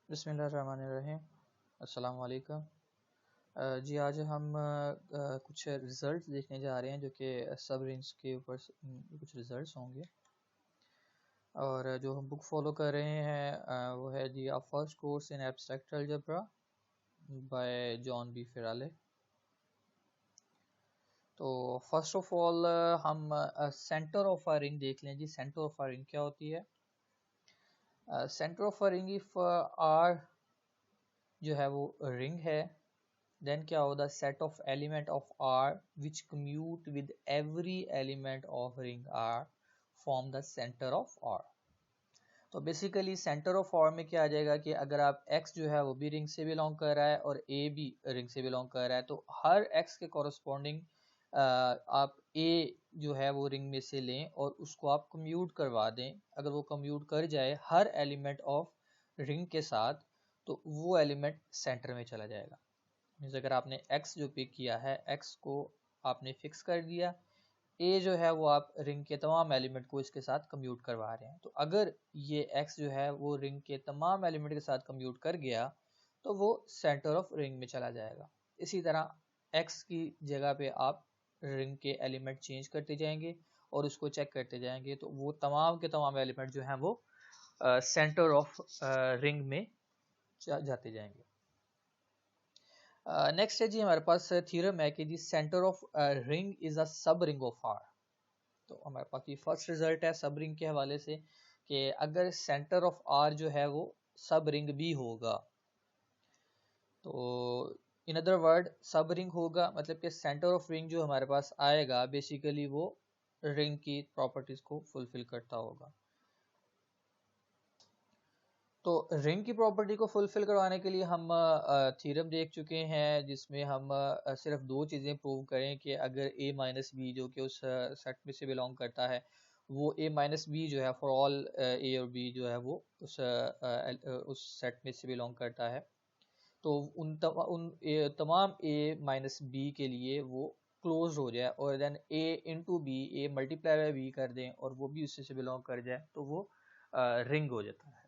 बिस्मिल्लाहिर्रहमानिर्रहीम। अस्सलाम वालेकुम। जी आज हम कुछ रिज़ल्ट देखने जा रहे हैं जो कि सब रिंग्स के ऊपर कुछ रिज़ल्ट्स होंगे। और जो हम बुक फॉलो कर रहे हैं वो है जी first course in abstract algebra by John B Fraleigh. तो फर्स्ट ऑफ ऑल हम सेंटर ऑफ अ रिंग देख लें जी। सेंटर ऑफ अ रिंग क्या होती है? Centre of a ring if R जो है वो रिंग है, then क्या होगा? set of element of R which commute with every element of ring R form the center of R। तो बेसिकली सेंटर ऑफ R में क्या आ जाएगा कि अगर आप X जो है वो भी रिंग से बिलोंग कर रहा है और A भी रिंग से बिलोंग कर रहा है, तो हर X के कॉरस्पॉन्डिंग आप A जो है वो रिंग में से लें और उसको आप कम्यूट करवा दें। अगर वो कम्यूट कर जाए हर एलिमेंट ऑफ रिंग के साथ, तो वो एलिमेंट सेंटर में चला जाएगा। मीन्स अगर आपने x जो पिक किया है, x को आपने फिक्स कर दिया, a जो है वो आप रिंग के तमाम एलिमेंट को इसके साथ कम्यूट करवा रहे हैं। तो अगर ये x जो है वो रिंग के तमाम एलिमेंट के साथ कम्यूट कर गया तो वो सेंटर ऑफ रिंग में चला जाएगा। इसी तरह x की जगह पे आप रिंग के एलिमेंट चेंज करते जाएंगे और उसको चेक करते जाएंगे, तो वो तमाम के तमाम एलिमेंट जो हैं वो सेंटर ऑफ रिंग में जाते जाएंगे। नेक्स्ट है जी हमारे पास थ्योरम है कि जी centre of ring is a सब रिंग ऑफ आर। तो हमारे पास ये फर्स्ट रिजल्ट है सब रिंग के हवाले से कि अगर सेंटर ऑफ आर जो है वो सब रिंग भी होगा, तो इन अदर वर्ड सब रिंग होगा मतलब कि सेंटर ऑफ रिंग जो हमारे पास आएगा बेसिकली वो रिंग की प्रॉपर्टीज को फुलफिल करता होगा। तो रिंग की प्रॉपर्टी को फुलफिल करवाने के लिए हम थ्योरम देख चुके हैं जिसमें हम सिर्फ दो चीज़ें प्रूव करें कि अगर a माइनस बी जो कि उस सेट में से बिलोंग करता है, वो a माइनस बी जो है फॉर ऑल a और b जो है वो उस सेट में से बिलोंग करता है, तो तमाम a माइनस बी के लिए वो क्लोज हो जाए और then a into B, a multiply by b कर दें और वो भी उससे बिलोंग कर जाए, तो वो रिंग हो जाता है।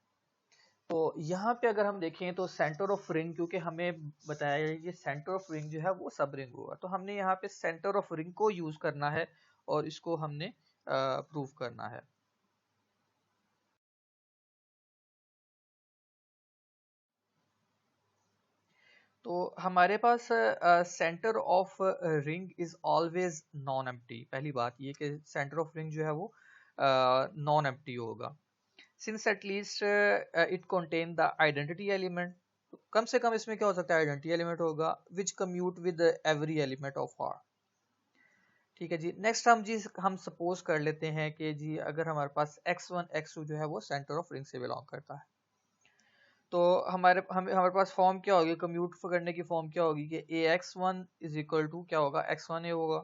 तो यहाँ पे अगर हम देखें तो सेंटर ऑफ रिंग, क्योंकि हमें बताया है कि सेंटर ऑफ रिंग जो है वो सब रिंग होगा, तो हमने यहाँ पे सेंटर ऑफ रिंग को यूज करना है और इसको हमने प्रूव करना है। तो हमारे पास centre of ring is always non empty. पहली बात ये कि सेंटर ऑफ रिंग जो है वो नॉन एम्प्टी होगा, since at least it contain the identity element. कम से कम इसमें क्या हो सकता है? आइडेंटिटी एलिमेंट होगा which commute with every element of R. ठीक है जी। नेक्स्ट हम सपोज कर लेते हैं कि जी अगर हमारे पास x1 x2 जो है वो सेंटर ऑफ रिंग से बिलोंग करता है, तो हमारे पास फॉर्म क्या होगी? कम्यूट करने की फॉर्म क्या होगी कि ax1 इज इक्वल टू क्या होगा? x1a होगा।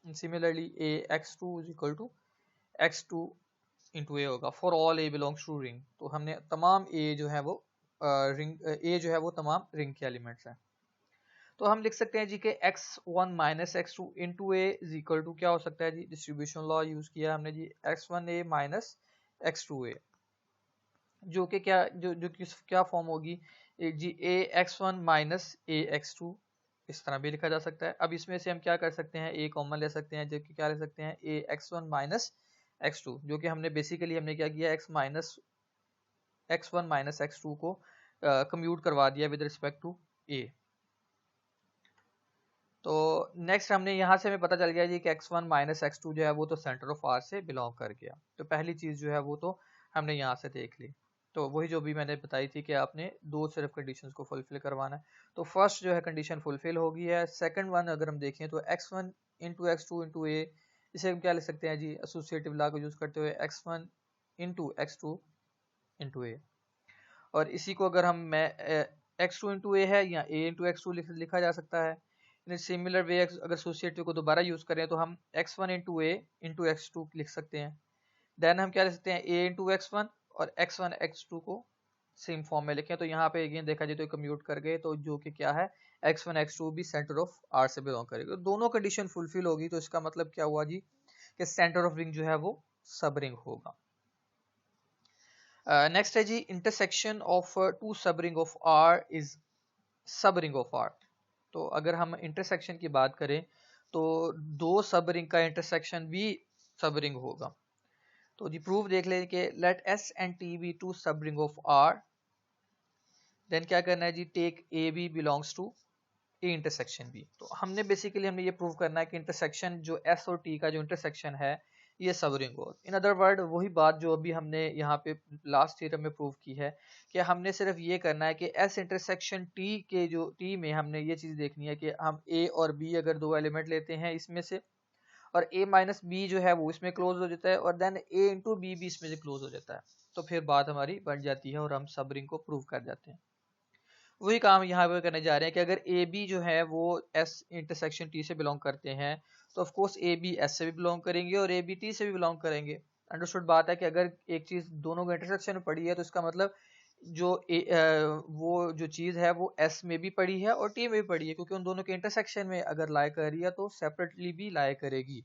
Similarly ax2 is equal to x2 into a होगा for all a belongs to ring. तो हमने तमाम ए जो है वो रिंग ए जो है वो तमाम रिंग के एलिमेंट्स हैं। तो हम लिख सकते हैं जी कि x1 minus x2 into A is equal to क्या हो सकता है जी? डिस्ट्रीब्यूशन लॉ यूज किया हमने जी, x1a माइनस x2a, जो कि क्या फॉर्म होगी जी? a x1 minus a x2, इस तरह भी लिखा जा सकता है। अब इसमें से हम क्या कर सकते हैं? a कॉमन ले सकते हैं, जो कि क्या ले सकते हैं? a x1 माइनस x2, जो कि हमने क्या किया? x1 माइनस x2 को कम्यूट करवा दिया विद रिस्पेक्ट टू a। तो नेक्स्ट हमने यहाँ से हमें पता चल गया जी कि x1 माइनस x2 जो है वो तो सेंटर ऑफ R से बिलोंग कर गया। तो पहली चीज जो है वो तो हमने यहाँ से देख ली। तो वही जो भी मैंने बताई थी कि आपने दो सिर्फ कंडीशंस को फुलफिल करवाना है। तो फर्स्ट जो है कंडीशन फुलफिल हो गई है। सेकंड वन अगर हम देखें तो x1 इंटू x2 इंटू ए, इसे हम क्या लिख सकते हैं जी? एसोसिएटिव लॉ को यूज करते हुए x1 इंटू x2 इंटू ए। और इसी को अगर हम x2 इंटू ए है या a इंटू x2 लिखा जा सकता है। इन सिमिलर वे अगर एसोसिएटिव को दोबारा यूज करें तो हम x1 इंटू ए इंटू x2 लिख सकते हैं। देन हम क्या लिख सकते हैं? a इंटू x1 और x1 x2 को सेम फॉर्म में लिखें। तो यहाँ पे अगेन देखा जाए तो कम्यूट कर गए, तो जो कि क्या है? x1 x2 भी सेंटर ऑफ R से बिलोंग करेगा। तो दोनों कंडीशन फुलफिल होगी, तो इसका मतलब क्या हुआ जी कि सेंटर ऑफ रिंग जो है वो सब रिंग होगा। नेक्स्ट है जी इंटरसेक्शन ऑफ टू सब रिंग ऑफ आर इज सब रिंग ऑफ आर। तो अगर हम इंटरसेक्शन की बात करें तो दो सब रिंग का इंटरसेक्शन भी सब रिंग होगा। तो जी प्रूफ देख लें कि let S and T be two सब रिंग ऑफ आर, देन क्या करना है जी take a b belongs to a intersection b. तो हमने ये प्रूव करना है कि इंटरसेक्शन जो एस और टी का जो इंटरसेक्शन है ये सब रिंग हो। इन अदर वर्ड वही बात जो अभी हमने यहाँ पे लास्ट थ्योरम में प्रूव की है कि हमने सिर्फ ये करना है कि एस इंटरसेक्शन टी के जो टी में हमने ये चीज देखनी है कि हम ए और बी अगर दो एलिमेंट लेते हैं इसमें से, और ए माइनस बी जो है वो इसमें क्लोज हो जाता है, और देन ए इंटू बी भी इसमें से क्लोज हो जाता है, तो फिर बात हमारी बन जाती है और हम सब रिंग को प्रूव कर जाते हैं। वही काम यहाँ पे करने जा रहे हैं कि अगर ए बी जो है वो एस इंटरसेक्शन टी से बिलोंग करते हैं तो of course A B S से भी बिलोंग करेंगे और ए बी टी से भी बिलोंग करेंगे। अंडरस्टूड बात है कि अगर एक चीज दोनों के इंटरसेक्शन में पड़ी है तो इसका मतलब वो जो चीज है वो एस में भी पड़ी है और टी में भी पड़ी है, क्योंकि उन दोनों के इंटरसेक्शन में अगर लाई कर रही है तो सेपरेटली भी लाई करेगी।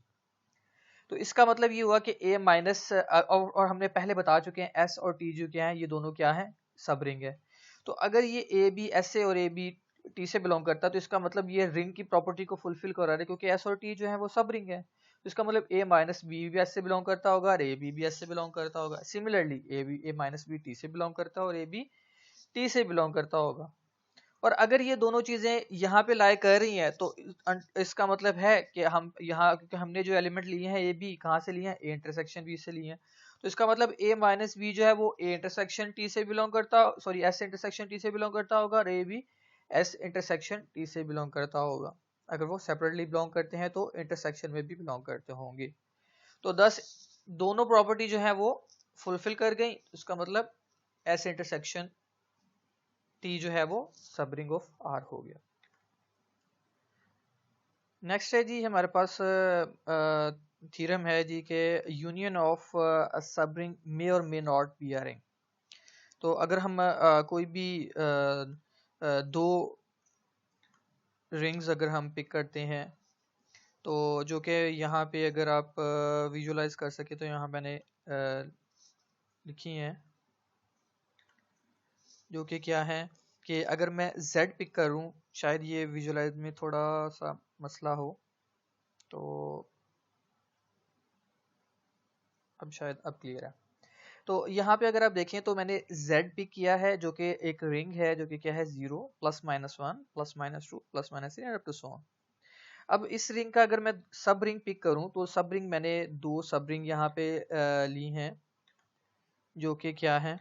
तो इसका मतलब ये हुआ कि ए माइनस और हमने पहले बता चुके हैं एस और टी जो क्या है ये दोनों क्या है सब रिंग है। तो अगर ये ए बी एस से और ए बी टी से बिलोंग करता है तो इसका मतलब ये रिंग की प्रॉपर्टी को फुलफिल कर रहा है, क्योंकि एस और टी जो है वो सब रिंग है। तो इसका मतलब ए माइनस बी भी एस से बिलोंग करता होगा और ए बी भी एस से बिलोंग करता होगा। सिमिलरली ए माइनस बी टी से बिलोंग करता है और ए बी टी से बिलोंग करता होगा। और अगर ये दोनों चीजें यहाँ पे लाई कर रही हैं तो इसका मतलब है कि हम यहाँ, क्योंकि हमने जो एलिमेंट लिए हैं ए बी कहाँ से लिए हैं ए इंटरसेक्शन बी से लिए हैं, तो इसका मतलब ए माइनस बी जो है वो ए इंटरसेक्शन टी से बिलोंग करता, सॉरी एस इंटरसेक्शन टी से बिलोंग करता होगा और A B S intersection T से बिलोंग करता होगा। अगर वो सेपरेटली बिलोंग करते हैं तो इंटरसेक्शन में भी बिलोंग करते होंगे। तो 10 दोनों प्रॉपर्टी जो है वो फुलफिल कर गई, इसका मतलब एस इंटरसेक्शन टी जो है वो सब रिंग ऑफ आर हो गया। नेक्स्ट है जी हमारे पास थ्योरम है जी के यूनियन ऑफ सब रिंग मे और may not be a ring. तो अगर हम कोई भी दो रिंग्स अगर हम पिक करते हैं तो जो कि यहाँ पे अगर आप विजुलाइज कर सके तो यहाँ मैंने लिखी हैं, जो कि क्या है कि अगर मैं Z पिक करूं, शायद ये विजुलाइज में थोड़ा सा मसला हो, तो अब शायद अब क्लियर है। तो यहाँ पे अगर आप देखें तो मैंने Z पिक किया है जो कि एक रिंग है जो कि क्या है 0 +-1 +-2 +-3 and up to so on. अब इस रिंग का अगर मैं सब रिंग पिक करूं तो सब रिंग मैंने दो सब रिंग यहाँ पे ली हैं जो कि क्या है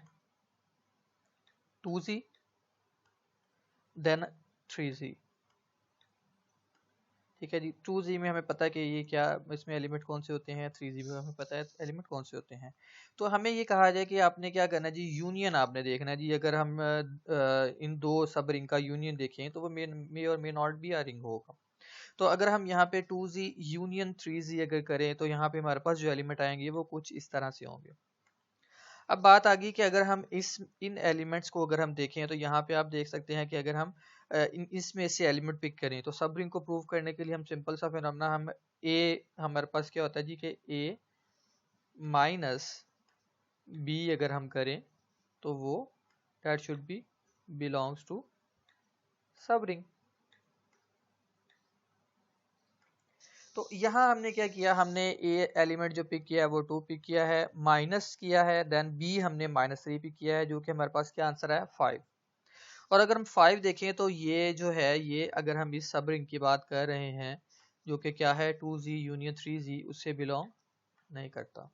2Z देन 3Z। ठीक है जी, 2Z में हमें पता है कि ये क्या इसमें एलिमेंट कौन से होते हैं, 3Z में हमें पता है एलिमेंट कौन से होते हैं। तो हमें ये कहा जाए कि आपने क्या करना है जी यूनियन आपने देखना है जी। अगर हम इन दो सब रिंग का यूनियन देखें तो वो मे और मे नॉट भी आ रिंग होगा। तो अगर हम यहाँ पे 2Z यूनियन 3Z अगर करें तो यहाँ पे हमारे पास जो एलिमेंट आएंगे वो कुछ इस तरह से होंगे। अब बात आ गई कि अगर हम इन एलिमेंट्स को अगर हम देखें तो यहाँ पे आप देख सकते हैं कि अगर हम इसमें से एलिमेंट पिक करें तो सब रिंग को प्रूव करने के लिए हम सिंपल सा फिनोमेना हम ए हमारे पास क्या होता है जी कि ए माइनस बी अगर हम करें तो वो that should be belongs to सब रिंग। तो यहाँ हमने क्या किया, हमने ए एलिमेंट जो पिक किया है वो 2 पिक किया है, माइनस किया है, देन बी हमने -3 पिक किया है जो कि हमारे पास क्या आंसर है 5। और अगर हम 5 देखें तो ये जो है ये अगर हम इस सब रिंग की बात कर रहे हैं जो कि क्या है 2Z यूनियन 3Z उससे बिलोंग नहीं करता।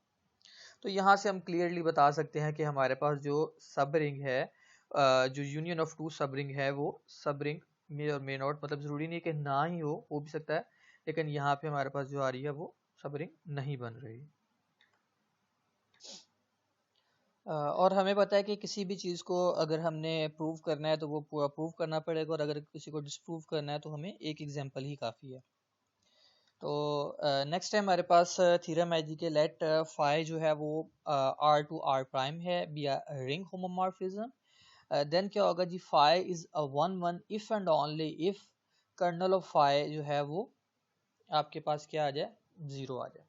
तो यहाँ से हम क्लियरली बता सकते हैं कि हमारे पास जो सब रिंग है जो यूनियन ऑफ टू सब रिंग है वो सब रिंग मे और मे नॉट, मतलब जरूरी नहीं कि ना ही हो भी सकता है, लेकिन यहाँ पे हमारे पास जो आ रही है वो सब रिंग नहीं बन रही। और हमें पता है कि किसी भी चीज़ को अगर हमने प्रूव करना है तो वो पूरा प्रूव करना पड़ेगा, और अगर किसी को डिसप्रूव करना है तो हमें एक एग्जांपल ही काफ़ी है। तो नेक्स्ट है हमारे पास थ्योरम है जी के लेट फाई जो है वो R टू R प्राइम है बी रिंग होमोमॉर्फिज्म। देन क्या होगा जी phi is a 1 if and only if kernel of phi जो है वो आपके पास क्या आ जाए 0 आ जाए।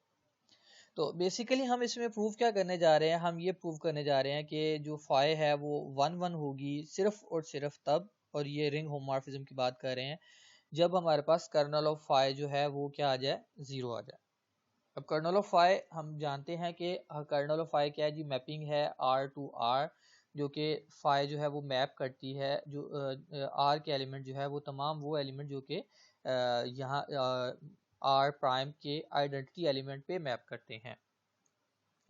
तो बेसिकली हम इसमें प्रूव क्या करने जा रहे हैं, हम ये प्रूव करने जा रहे हैं कि जो फाई है वो 1 1 होगी सिर्फ और सिर्फ तब, और ये रिंग होमोमॉर्फिज्म की बात कर रहे हैं, जब हमारे पास कर्नल ऑफ फाई जो है वो क्या आ जाए, 0 आ जाए। अब कर्नल ऑफ फाई हम जानते हैं कि कर्नल ऑफ फाई क्या है जी, मैपिंग है R टू R, जो कि फाई जो है वो मैप करती है जो R के एलिमेंट जो है वो तमाम वो एलिमेंट जो कि यहाँ R प्राइम के आइडेंटिटी एलिमेंट पे मैप करते हैं।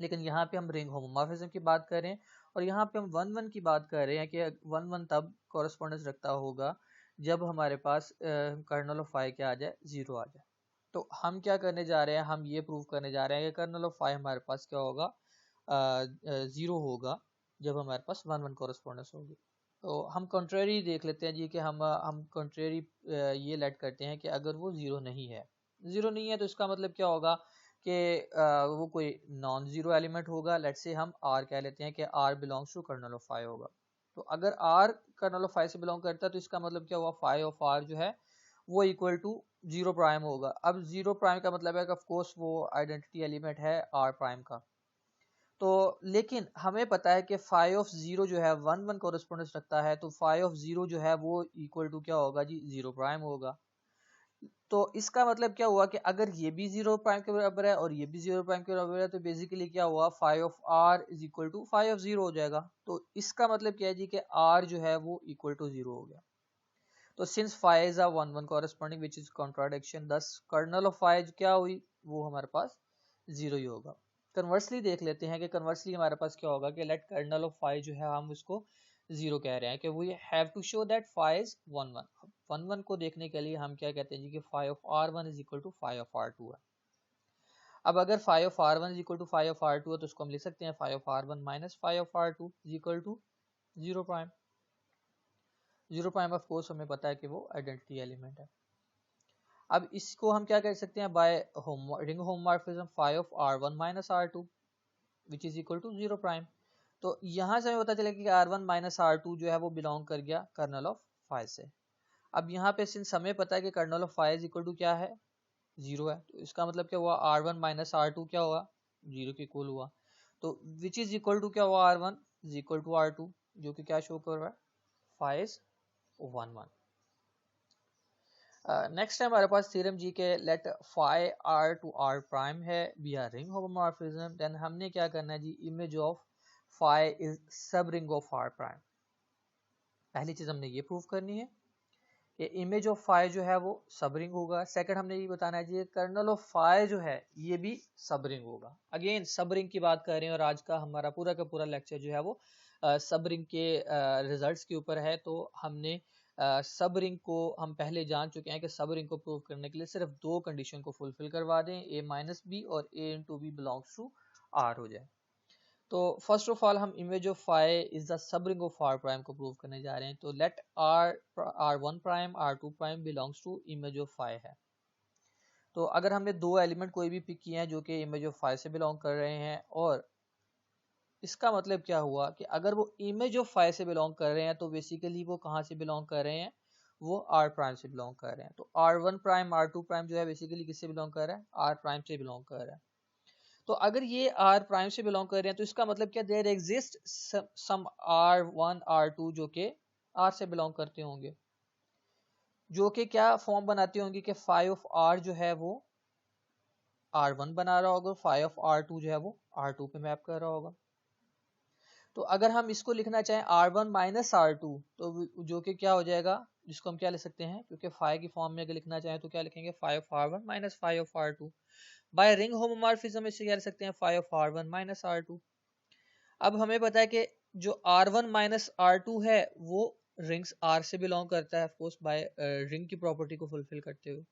लेकिन यहाँ पे हम रिंग होमोमॉर्फिज्म की बात कर रहे हैं, और यहाँ पे हम 1 1 की बात कर रहे हैं कि 1 1 तब कॉरेस्पॉन्डेंस रखता होगा जब हमारे पास कर्नल ऑफ फाई क्या आ जाए, 0 आ जाए। तो हम क्या करने जा रहे हैं, हम ये प्रूव करने जा रहे हैं कि कर्नल ऑफ फाई हमारे पास क्या होगा, 0 होगा जब हमारे पास 1 1 कॉरेस्पॉन्डेंस होगी। तो हम कंट्रेरी देख लेते हैं जी, कि हम कंट्रेरी ये लेट करते हैं कि अगर वो 0 नहीं है, 0 नहीं है तो इसका मतलब क्या होगा कि वो कोई नॉन जीरो एलिमेंट होगा। लेट्स से हम R कह लेते हैं कि R belongs to kernel of phi होगा। तो अगर R कर्नल ऑफ फाई से बिलोंग करता है तो इसका मतलब क्या हुआ, फाई ऑफ R जो है वो इक्वल टू 0 प्राइम होगा। अब 0 प्राइम का मतलब है कि ऑफ कोर्स वो आइडेंटिटी एलिमेंट है R प्राइम का। तो लेकिन हमें पता है कि फाई ऑफ 0 जो है 1 1 कॉरेस्पॉन्डेंस रखता है, तो फाई ऑफ 0 जो है वो इक्वल टू क्या होगा जी, 0 प्राइम होगा। तो इसका मतलब क्या हुआ कि अगर ये भी 0 प्राइम के बराबर है और ये भी 0 प्राइम के बराबर है, तो बेसिकली क्या हुआ, phi of R is equal to phi of 0 हो जाएगा। तो इसका मतलब क्या है जी, कि R जो है वो इक्वल टू 0 हो गया। तो since phi is a 1 1 corresponding which is contradiction, thus kernel of phi क्या हुई, वो हमारे पास 0 ही होगा। कन्वर्सली देख लेते हैं कि कन्वर्सली हमारे पास क्या होगा कि लेट कर्नल ऑफ फाई जो है हम उसको 0 कह रहे हैं, कि we have to show that phi is 1 1। 1 1 को देखने के लिए हम क्या कहते हैं जी, कि phi of R1 is equal to phi of R2 है। अब अगर phi of R1 is equal to phi of R2 है, तो उसको हम लिख सकते हैं phi of R1 minus phi of R2 is equal to 0 prime. 0 prime of course हमें पता है कि वो आइडेंटिटी एलिमेंट है। अब इसको हम क्या कर सकते हैं, by ring homomorphism phi of R1 minus R2 which is equal to 0 prime. तो यहाँ से हमें पता चलेगा कि R1 माइनस R2 जो है वो बिलोंग कर गया कर्नल ऑफ फाई से। अब यहाँ पे सिंस हमें पता है कि kernel of phi is equal to क्या है, 0 है, तो इसका मतलब क्या हुआ, R1 माइनस R2 क्या हुआ, 0 के इक्वल हुआ। तो विच इज इक्वल टू क्या हुआ, R1 is equal to R2, जो कि क्या शो कर रहा है, फाई इज 1 1। नेक्स्ट है हमारे पास थ्योरम जी के let phi R to R prime है be R ring homomorphism. Then हमने क्या करना है जी, इमेज ऑफ फाई इज सब रिंग ऑफ R प्राइम। पहली चीज हमने ये प्रूव करनी है कि इमेज ऑफ फाई जो है वो सब रिंग होगा। सेकंड हमने ये बताना है जी, कर्नल ऑफ फाई जो है ये भी सब रिंग होगा। अगेन सब रिंग की बात कर रहे हैं, और आज का हमारा पूरा का पूरा लेक्चर जो है वो सब रिंग के रिजल्ट्स के ऊपर है। तो हमने सब रिंग को हम पहले जान चुके हैं कि सब रिंग को प्रूव करने के लिए सिर्फ दो कंडीशन को फुलफिल करवा दें, a माइनस बी और a into B belongs to R हो जाए। तो फर्स्ट ऑफ ऑल हम image of phi is the sub ring of R prime को प्रूव करने जा रहे हैं। तो let R1 prime R2 prime belongs to image of phi है। तो अगर हमने दो एलिमेंट कोई भी पिक किए हैं जो कि इमेज ऑफ फाई से बिलोंग कर रहे हैं, और इसका मतलब क्या हुआ कि अगर वो इमेज ऑफ फाई से बिलोंग कर रहे हैं, तो बेसिकली वो कहाँ से बिलोंग कर रहे हैं, वो R प्राइम से बिलोंग कर रहे हैं। तो R1 प्राइम R2 प्राइम जो है बेसिकली किससे बिलोंग कर रहा है, R प्राइम से बिलोंग कर रहा है। तो अगर ये R प्राइम से बिलोंग कर रहे हैं, तो इसका मतलब क्या, there exist some R1 R2 जो कि R से बिलोंग करते होंगे, जो कि क्या फॉर्म बनाते होंगे कि फाई ऑफ R जो है वो R1 बना रहा होगा, फाई ऑफ R2 जो है वो R2 पे मैप कर रहा होगा। तो अगर हम इसको लिखना चाहें R1 माइनस R2, तो जो कि क्या हो जाएगा, जिसको हम क्या लिख सकते हैं, क्योंकि फाई की फॉर्म में अगर लिखना चाहें तो क्या लिखेंगे, phi of R1 minus phi of R2। By ring homomorphism इससे क्या लिख सकते हैं, phi of R1 minus R2। अब हमें पता है कि जो R1 माइनस R2 है वो रिंग्स R से बिलोंग करता है, ऑफकोर्स बाय रिंग की प्रॉपर्टी को फुलफिल करते हुए।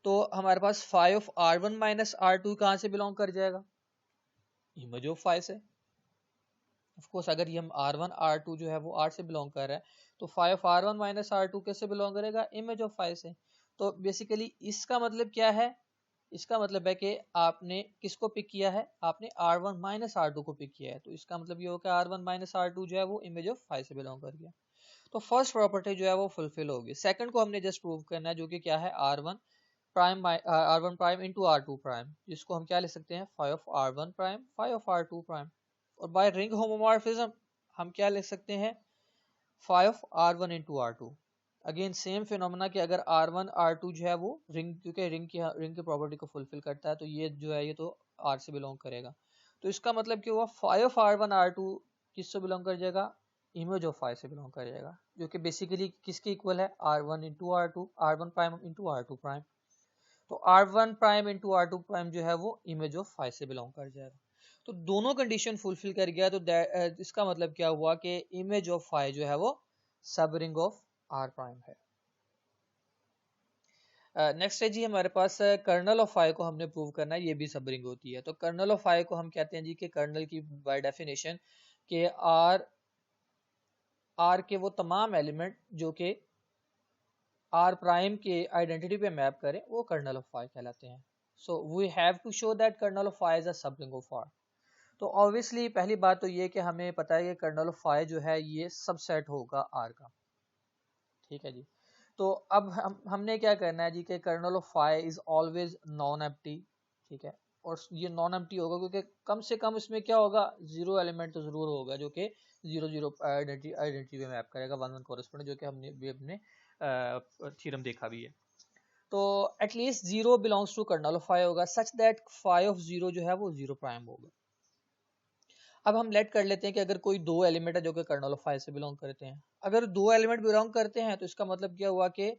तो हमारे पास phi of R1 minus R2 कहाँ से बिलोंग कर जाएगा, इमेज ऑफ फाई से। ऑफ कोर्स अगर ये हम R1 R2 जो है वो R से बिलोंग कर रहा है, तो phi of R1 minus R2 कैसे बिलोंग करेगा, इमेज ऑफ फाई से। तो बेसिकली इसका मतलब क्या है, इसका मतलब है कि आपने किसको पिक किया है, आपने R1 माइनस R2 को पिक किया है। तो इसका मतलब ये होगा R1 माइनस R2 जो है वो इमेज ऑफ फाई से बिलोंग कर गया। तो फर्स्ट प्रॉपर्टी जो है वो फुलफिल होगी। सेकंड को हमने जस्ट प्रूव करना है, जो कि क्या है, R1 prime R1 prime into R2 prime, जिसको हम क्या लिख सकते हैं phi of R1 prime phi of R2 prime. और बाय रिंग होमोमॉर्फिज्म हम क्या लिख सकते हैं phi of R1 into R2। Again same phenomena कि अगर R1 R2 जो है वो रिंग, क्योंकि रिंग की प्रॉपर्टी को फुलफिल करता है, तो ये जो है ये तो R से बिलोंग करेगा। तो इसका मतलब क्या हुआ फाई ऑफ R1 R2 किससे बिलोंग कर जाएगा, इमेज ऑफ फाई से बिलोंग कर जाएगा, जो कि बेसिकली किसके इक्वल है R1 into R2, R1 prime into R2 prime. तो R1 prime into R2 prime जो है वो इमेज ऑफ फाई से बिलोंग कर जाएगा। तो दोनों कंडीशन फुलफिल कर गया, तो इसका मतलब क्या हुआ कि इमेज ऑफ फाई जो है वो सब रिंग ऑफ R प्राइम है। नेक्स्ट है जी हमारे पास कर्नल ऑफ फाई को हमने प्रूव करना है, ये भी सब रिंग होती है। तो कर्नल ऑफ फाई को हम कहते हैं जी कि कर्नल की बाय डेफिनेशन के आर के वो तमाम एलिमेंट जो कि आर प्राइम के आइडेंटिटी पे मैप करें वो कर्नल ऑफ फाई कहलाते हैं। So we have to show that kernel of phi is a सब रिंग ऑफ आर। तो ऑब्वियसली पहली बात तो ये कि हमें पता है कि कर्नल ऑफ फाई जो है ये सबसेट होगा आर का, ठीक है जी। तो अब हमने क्या करना है जी कि kernel of phi is always non empty, ठीक है। और ये नॉन एम्प्टी होगा क्योंकि कम से कम इसमें क्या होगा, जीरो एलिमेंट तो जरूर होगा जो कि जीरो जीरो आइडेंटिटी पे मैप करेगा, वन वन कॉरेस्पॉन्ड, जो कि हमने भी अपने थ्योरम देखा भी है। तो at least zero belongs to kernel of phi होगा, such that phi of zero जो है वो जीरो प्राइम होगा। अब हम लेट कर लेते हैं कि अगर कोई दो एलिमेंट है जो कि कर्नल ऑफ फाई से बिलोंग करते हैं। अगर दो एलिमेंट बिलोंग करते हैं तो इसका मतलब क्या हुआ कि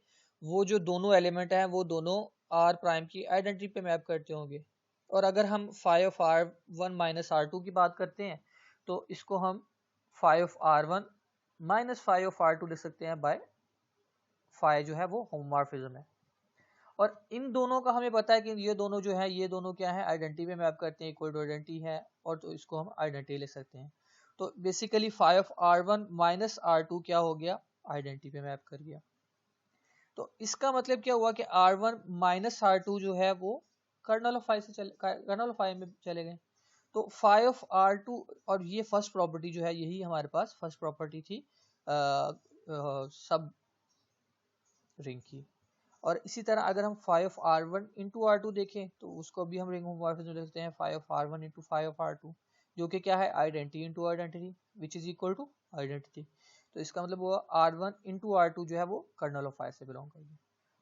वो जो दोनों एलिमेंट हैं वो दोनों आर प्राइम की आइडेंटिटी पे मैप करते होंगे। और अगर हम phi of R1 minus R2 की बात करते हैं तो इसको हम phi of R1 minus phi of R2 लिख सकते हैं बाय फाई जो है वो होमोमॉर्फिज्म है। और इन दोनों का हमें पता है कि ये दोनों जो है ये दोनों क्या है आइडेंटिटी में मैप करते हैं, इक्वल टू आइडेंटिटी है, और तो इसको हम आइडेंटिटी ले सकते हैं। तो basically phi of R1 minus R2 क्या हो गया, आइडेंटिटी पे मैप कर गया। तो इसका मतलब क्या हुआ कि R1 माइनस R2 जो है वो कर्नल ऑफ फाई से कर्नल ऑफ फाई में चले गए। तो फाई ऑफ R2, और ये फर्स्ट प्रॉपर्टी जो है यही हमारे पास फर्स्ट प्रॉपर्टी थी सब रिंग की। और इसी तरह अगर हम phi of R1 into R2 देखें तो उसको भी हम रिंग होमोमॉर्फिज्म में लिखते हैं phi of R1 into phi of R2, जो कि क्या है identity into identity which is equal to identity. तो इसका मतलब हुआ R1 इंटू R2 जो है वो कर्नल ऑफ फाई से बिलोंग करेगी।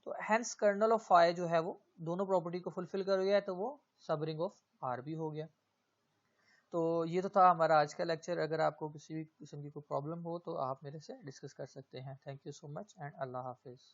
तो हेंस कर्नल ऑफ फाई जो है वो दोनों प्रॉपर्टी को फुलफिल कर गया, तो वो सब रिंग ऑफ R भी हो गया। तो ये तो था हमारा आज का लेक्चर। अगर आपको किसी भी किस्म की कोई प्रॉब्लम हो तो आप मेरे से डिस्कस कर सकते हैं। Thank you so much and अल्लाह हाफिज़।